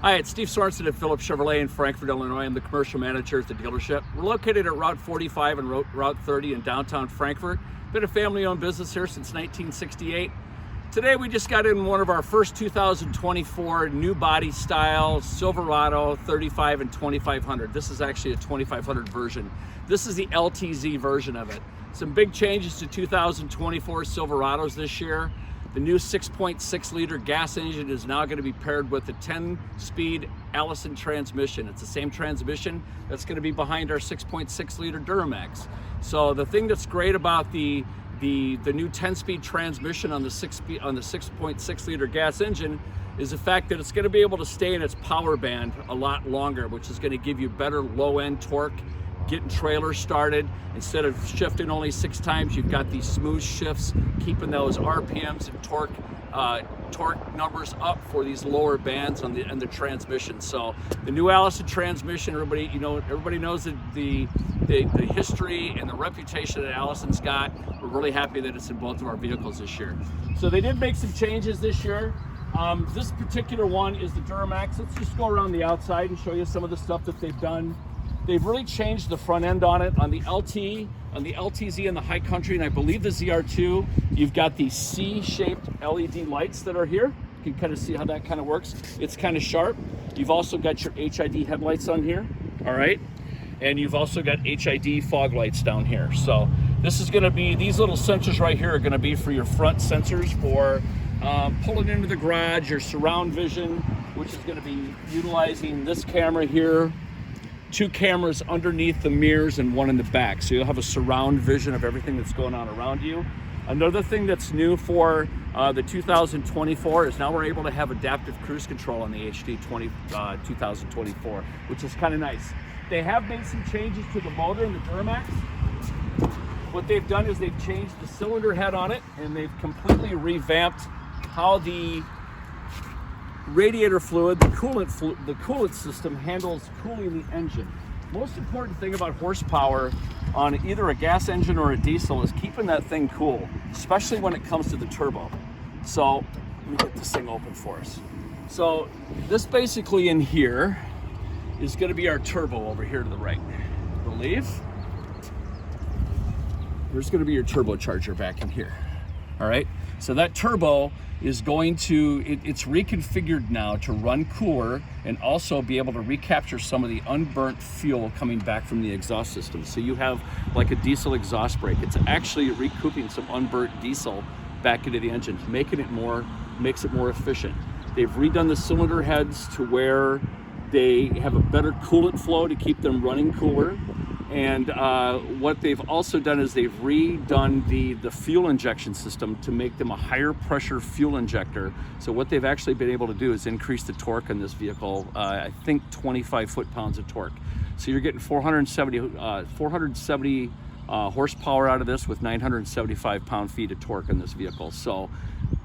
Hi, it's Steve Sorensen at Phillips Chevrolet in Frankfort, Illinois. I'm the commercial manager at the dealership. We're located at Route 45 and Route 30 in downtown Frankfort. Been a family-owned business here since 1968. Today we just got in one of our first 2024 new body style Silverado 35 and 2500. This is actually a 2500 version. This is the LTZ version of it. Some big changes to 2024 Silverados this year. The new 6.6 liter gas engine is now going to be paired with a 10-speed Allison transmission. It's the same transmission that's going to be behind our 6.6 liter Duramax. So the thing that's great about the new 10-speed transmission on the 6.6 liter gas engine is the fact that it's going to be able to stay in its power band a lot longer, which is going to give you better low-end torque, getting trailers started. Instead of shifting only 6 times, you've got these smooth shifts, keeping those RPMs and torque numbers up for these lower bands on the transmission. So the new Allison transmission, everybody knows that the history and the reputation that Allison's got. We're really happy that it's in both of our vehicles this year. So they did make some changes this year. This particular one is the Duramax. Let's just go around the outside and show you some of the stuff that they've done. They've really changed the front end on it. On the LT, on the LTZ and the High Country, and I believe the ZR2, you've got these C-shaped LED lights that are here. You can kind of see how that kind of works. It's kind of sharp. You've also got your HID headlights on here, all right? And you've also got HID fog lights down here. So this is gonna be, these little sensors right here are gonna be for your front sensors for pulling into the garage, your surround vision, which is gonna be utilizing this camera here, 2 cameras underneath the mirrors and 1 in the back. So you'll have a surround vision of everything that's going on around you. Another thing that's new for the 2024 is now we're able to have adaptive cruise control on the HD 2024, which is kind of nice. They have made some changes to the motor in the Duramax. What they've done is they've changed the cylinder head on it, and they've completely revamped how the radiator fluid, the coolant system handles cooling the engine. Most important thing about horsepower on either a gas engine or a diesel is keeping that thing cool, especially when it comes to the turbo. So let me get this thing open for us. So this basically in here is going to be our turbo over here to the right, I believe. There's going to be your turbocharger back in here. All right, so that turbo is going to, it's reconfigured now to run cooler and also be able to recapture some of the unburnt fuel coming back from the exhaust system. So you have like a diesel exhaust brake. It's actually recouping some unburnt diesel back into the engine, makes it more efficient. They've redone the cylinder heads to where they have a better coolant flow to keep them running cooler. And what they've also done is they've redone the fuel injection system to make them a higher pressure fuel injector. So what they've actually been able to do is increase the torque on this vehicle, I think 25 foot-pounds of torque. So you're getting 470 horsepower out of this with 975 pound-feet of torque in this vehicle. So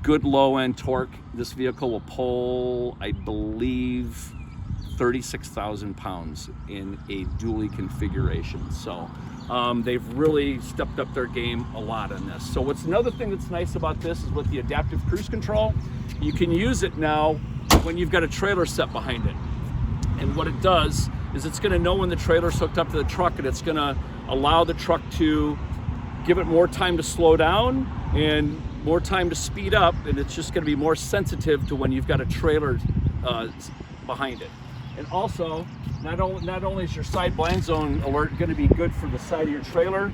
good low-end torque. This vehicle will pull, I believe, 36,000 pounds in a dually configuration. So they've really stepped up their game a lot on this. So what's another thing that's nice about this is with the adaptive cruise control, you can use it now when you've got a trailer set behind it. And what it does is it's gonna know when the trailer's hooked up to the truck, and it's gonna allow the truck to give it more time to slow down and more time to speed up, and it's just gonna be more sensitive to when you've got a trailer behind it. And also, not only is your side blind zone alert going to be good for the side of your trailer,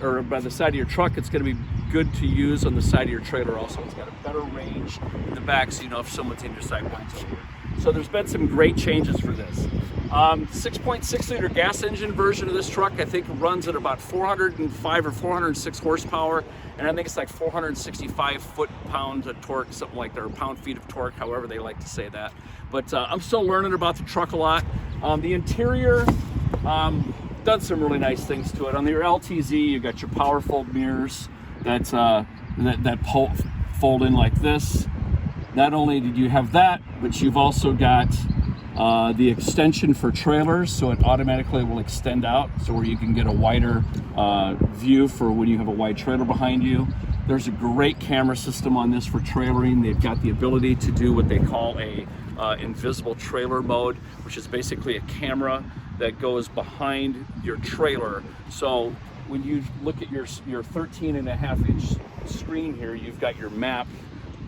or by the side of your truck, it's going to be good to use on the side of your trailer also. It's got a better range in the back, so you know if someone's in your side blind zone. So there's been some great changes for this. 6.6 liter gas engine version of this truck, I think runs at about 405 or 406 horsepower, and I think it's like 465 foot-pounds of torque, something like that, or pound-feet of torque, however they like to say that. But I'm still learning about the truck a lot. The interior, done some really nice things to it. On your LTZ, you got your power fold mirrors that fold in like this. Not only did you have that, but you've also got the extension for trailers, so it automatically will extend out, so where you can get a wider view for when you have a wide trailer behind you. There's a great camera system on this for trailering. They've got the ability to do what they call a invisible trailer mode, which is basically a camera that goes behind your trailer. So when you look at your 13.5-inch screen here, you've got your map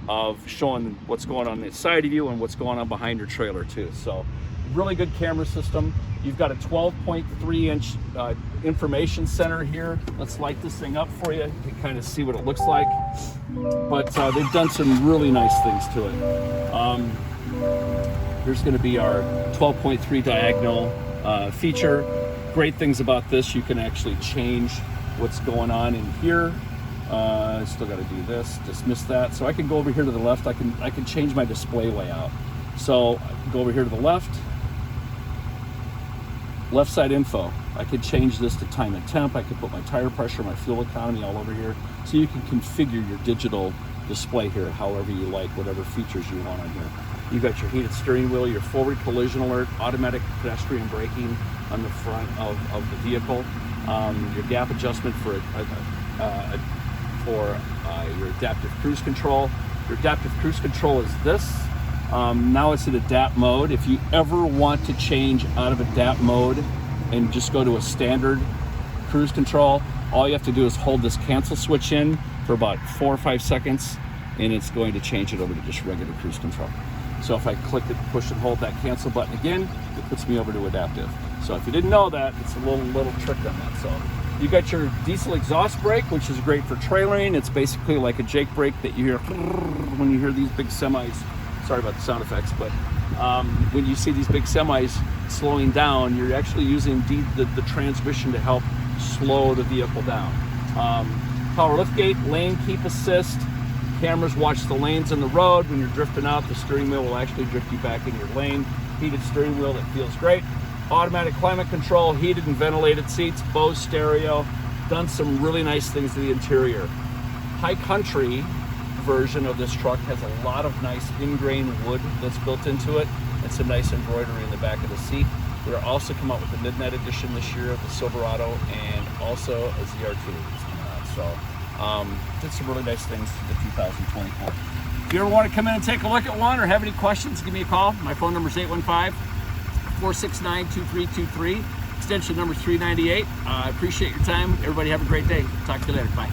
of showing what's going on inside of you and what's going on behind your trailer too. So really good camera system. You've got a 12.3-inch information center here. Let's light this thing up for you to kind of see what it looks like. But they've done some really nice things to it. Here's going to be our 12.3 diagonal feature. Great things about this, you can actually change what's going on in here. Still got to do this, dismiss that. So I can go over here to the left. I can change my display layout. So go over here to the left side info. I could change this to time and temp. I could put my tire pressure, my fuel economy all over here. So you can configure your digital display here however you like, whatever features you want on here. You've got your heated steering wheel, your forward collision alert, automatic pedestrian braking on the front of the vehicle, your gap adjustment for your adaptive cruise control. Your adaptive cruise control is this. Now it's in adapt mode. If you ever want to change out of adapt mode and just go to a standard cruise control, all you have to do is hold this cancel switch in for about 4 or 5 seconds, and it's going to change it over to just regular cruise control. So if I click it, push and hold that cancel button again, it puts me over to adaptive. So if you didn't know that, it's a little trick on that. So you got your diesel exhaust brake, which is great for trailering. It's basically like a Jake brake that you hear when you hear these big semis. Sorry about the sound effects, but when you see these big semis slowing down, you're actually using the transmission to help slow the vehicle down. Power liftgate, lane keep assist. Cameras watch the lanes in the road. When you're drifting out, the steering wheel will actually drift you back in your lane. Heated steering wheel that feels great. Automatic climate control, heated and ventilated seats, Bose stereo. Done some really nice things to the interior. High country version of this truck has a lot of nice ingrained wood that's built into it and some nice embroidery in the back of the seat. We're also come out with the Midnight Edition this year of the Silverado and also a ZR2 that's coming out. So did some really nice things for the 2024. If you ever want to come in and take a look at one or have any questions, give me a call. My phone number is 815-469-2323. Extension number 398. I appreciate your time. Everybody have a great day. Talk to you later. Bye.